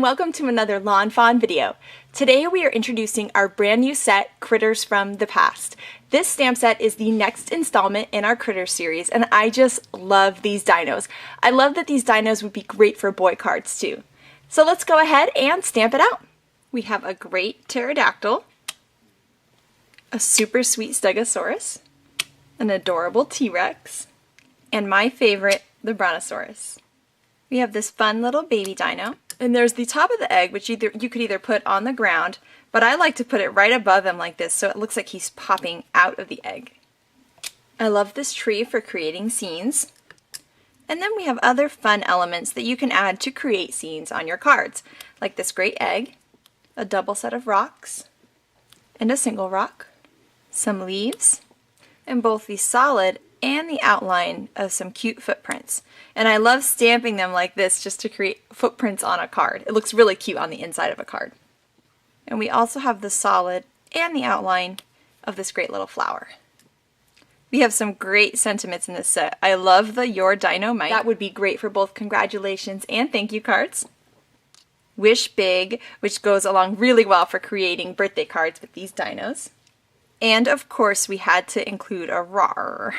welcome to another Lawn Fawn video. Today we are introducing our brand new set, Critters from the Past. This stamp set is the next installment in our Critters series, and I just love these dinos. I love that these dinos would be great for boy cards too. So let's go ahead and stamp it out. We have a great pterodactyl, a super sweet stegosaurus, an adorable T-Rex, and my favorite, the brontosaurus. We have this fun little baby dino. And there's the top of the egg, which you could either put on the ground, but I like to put it right above him like this so it looks like he's popping out of the egg. I love this tree for creating scenes. And then we have other fun elements that you can add to create scenes on your cards, like this great egg, a double set of rocks, and a single rock, some leaves, and both the solid and the outline of some cute footprints. And I love stamping them like this just to create footprints on a card. It looks really cute on the inside of a card. And we also have the solid and the outline of this great little flower. We have some great sentiments in this set. I love the Your Dino Might. That would be great for both congratulations and thank you cards. Wish Big, which goes along really well for creating birthday cards with these dinos. And of course we had to include a RAR.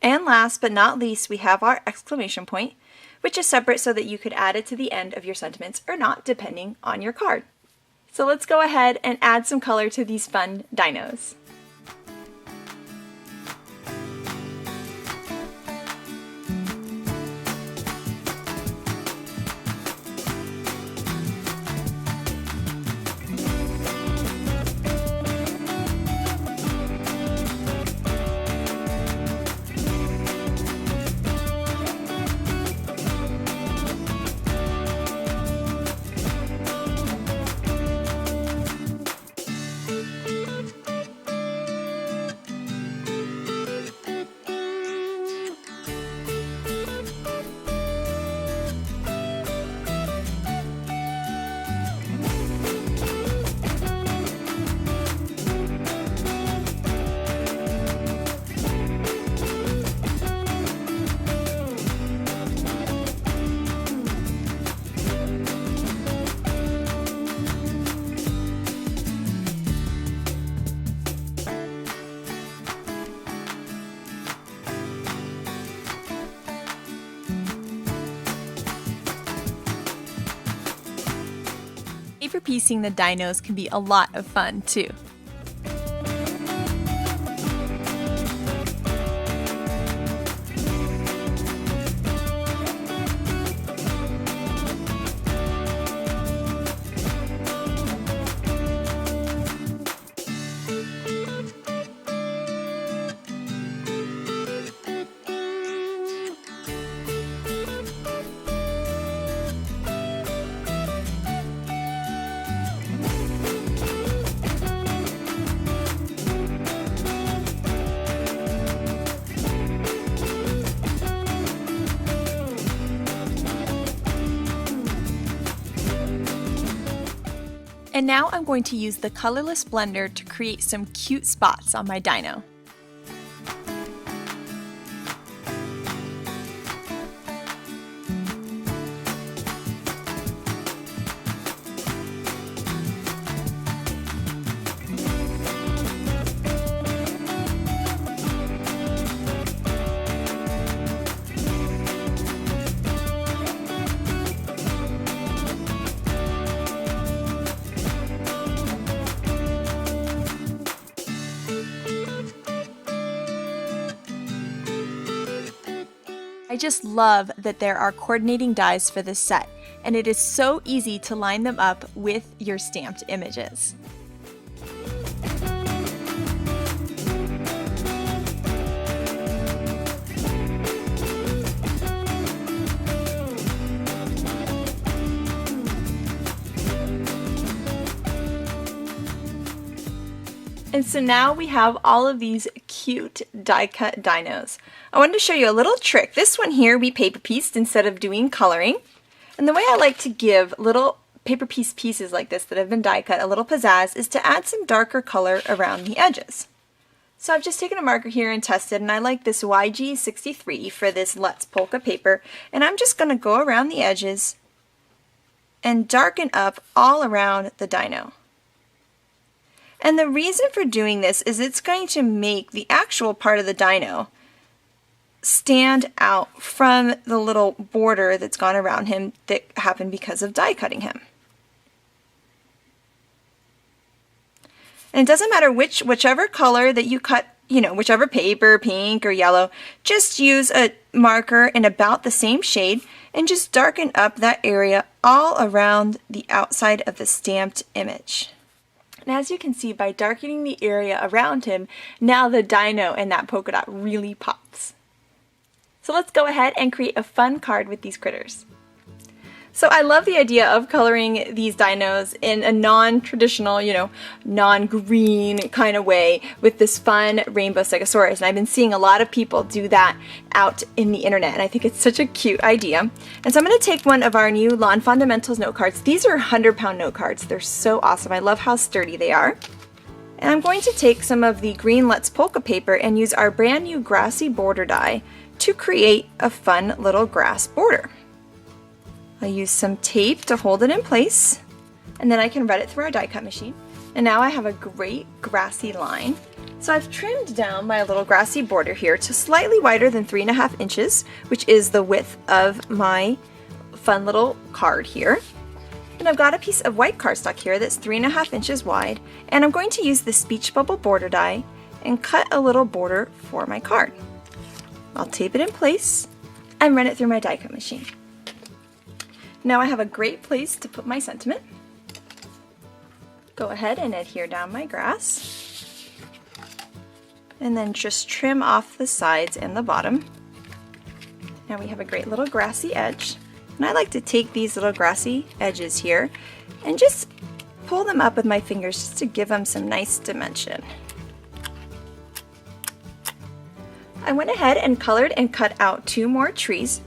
And last but not least, we have our exclamation point, which is separate so that you could add it to the end of your sentiments or not, depending on your card. So let's go ahead and add some color to these fun dinos. Paper piecing the dinos can be a lot of fun too. And now I'm going to use the colorless blender to create some cute spots on my dino. I just love that there are coordinating dies for this set, and it is so easy to line them up with your stamped images. And so now we have all of these cute die-cut dinos. I wanted to show you a little trick. This one here we paper pieced instead of doing coloring. And the way I like to give little paper piece pieces like this that have been die cut a little pizzazz is to add some darker color around the edges. So I've just taken a marker here and tested, and I like this YG63 for this Let's Polka paper, and I'm just going to go around the edges and darken up all around the dino. And the reason for doing this is it's going to make the actual part of the dino stand out from the little border that's gone around him that happened because of die cutting him. And it doesn't matter whichever color that you cut, whichever paper, pink or yellow, just use a marker in about the same shade and just darken up that area all around the outside of the stamped image. And as you can see, by darkening the area around him, now the dino and that polka dot really pops. So let's go ahead and create a fun card with these critters. So I love the idea of coloring these dinos in a non-traditional, non-green kind of way with this fun rainbow stegosaurus. And I've been seeing a lot of people do that out in the internet, and I think it's such a cute idea. And so I'm going to take one of our new Lawn Fundamentals note cards. These are 100-pound note cards. They're so awesome. I love how sturdy they are. And I'm going to take some of the green Let's Polka paper and use our brand new grassy border die to create a fun little grass border. I'll use some tape to hold it in place, and then I can run it through our die cut machine. And now I have a great grassy line. So I've trimmed down my little grassy border here to slightly wider than 3.5 inches, which is the width of my fun little card here. And I've got a piece of white cardstock here that's 3.5 inches wide, and I'm going to use the speech bubble border die and cut a little border for my card. I'll tape it in place and run it through my die cut machine. Now I have a great place to put my sentiment. Go ahead and adhere down my grass. And then just trim off the sides and the bottom. Now we have a great little grassy edge. And I like to take these little grassy edges here and just pull them up with my fingers just to give them some nice dimension. I went ahead and colored and cut out 2 more trees.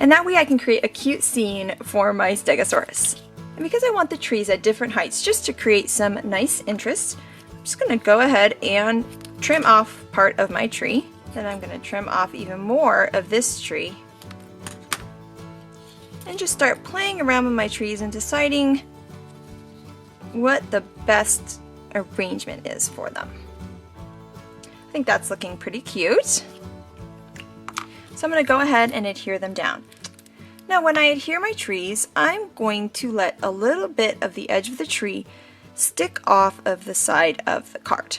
And that way I can create a cute scene for my stegosaurus. And because I want the trees at different heights just to create some nice interest, I'm just going to go ahead and trim off part of my tree. Then I'm going to trim off even more of this tree. And just start playing around with my trees and deciding what the best arrangement is for them. I think that's looking pretty cute. So I'm going to go ahead and adhere them down. Now when I adhere my trees, I'm going to let a little bit of the edge of the tree stick off of the side of the card.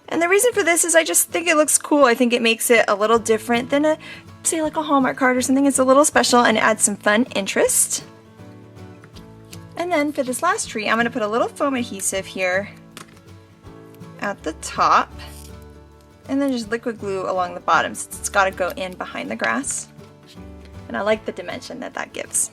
And the reason for this is I just think it looks cool. I think it makes it a little different than say like a Hallmark card or something. It's a little special and adds some fun interest. And then for this last tree, I'm going to put a little foam adhesive here at the top. And then just liquid glue along the bottom since it's got to go in behind the grass. And I like the dimension that that gives.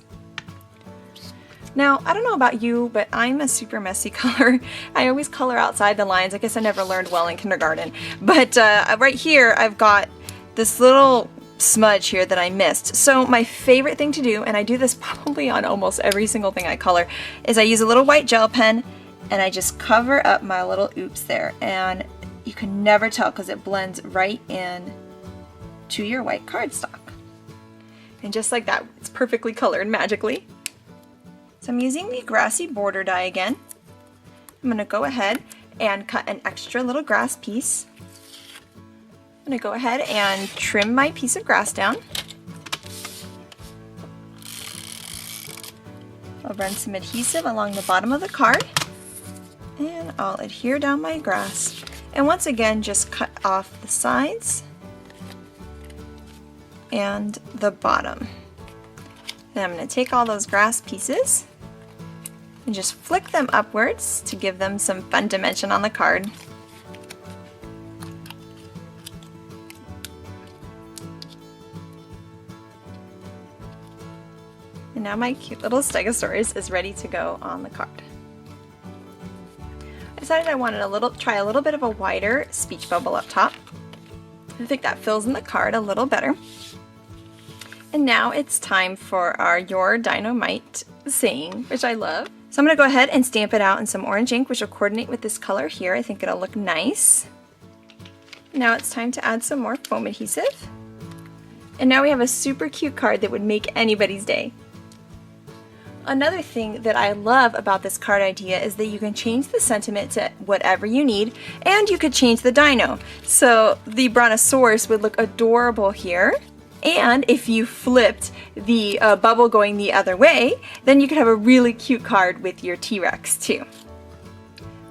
Now, I don't know about you, but I'm a super messy color. I always color outside the lines. I guess I never learned well in kindergarten. But right here, I've got this little smudge here that I missed. So my favorite thing to do, and I do this probably on almost every single thing I color, is I use a little white gel pen and I just cover up my little oops there. And you can never tell because it blends right in to your white cardstock. And just like that, it's perfectly colored magically. So I'm using the grassy border die again. I'm going to go ahead and cut an extra little grass piece. I'm going to go ahead and trim my piece of grass down. I'll run some adhesive along the bottom of the card. And I'll adhere down my grass. And once again, just cut off the sides and the bottom. Then I'm going to take all those grass pieces and just flick them upwards to give them some fun dimension on the card. And now my cute little stegosaurus is ready to go on the card. I decided I wanted try a little bit of a wider speech bubble up top. I think that fills in the card a little better. And now it's time for our Your Dynamite saying, which I love. So I'm going to go ahead and stamp it out in some orange ink, which will coordinate with this color here. I think it'll look nice. Now it's time to add some more foam adhesive. And now we have a super cute card that would make anybody's day. Another thing that I love about this card idea is that you can change the sentiment to whatever you need, and you could change the dino. So the Brontosaurus would look adorable here, and if you flipped the bubble going the other way, then you could have a really cute card with your T-Rex too.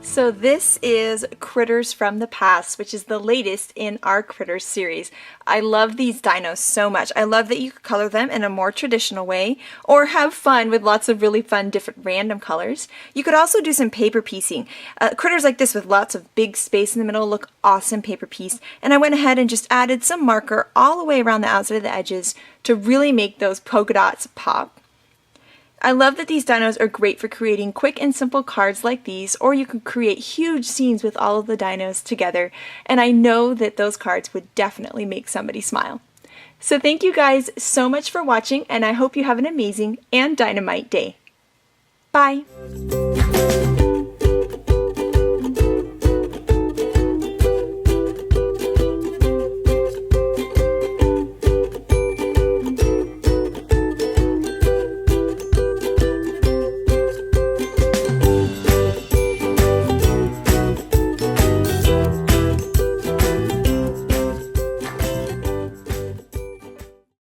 So this is Critters from the Past, which is the latest in our Critters series. I love these dinos so much. I love that you could color them in a more traditional way or have fun with lots of really fun different random colors. You could also do some paper piecing. Critters like this with lots of big space in the middle look awesome paper piece, and I went ahead and just added some marker all the way around the outside of the edges to really make those polka dots pop. I love that these dinos are great for creating quick and simple cards like these, or you could create huge scenes with all of the dinos together, and I know that those cards would definitely make somebody smile. So thank you guys so much for watching, and I hope you have an amazing and dynamite day. Bye!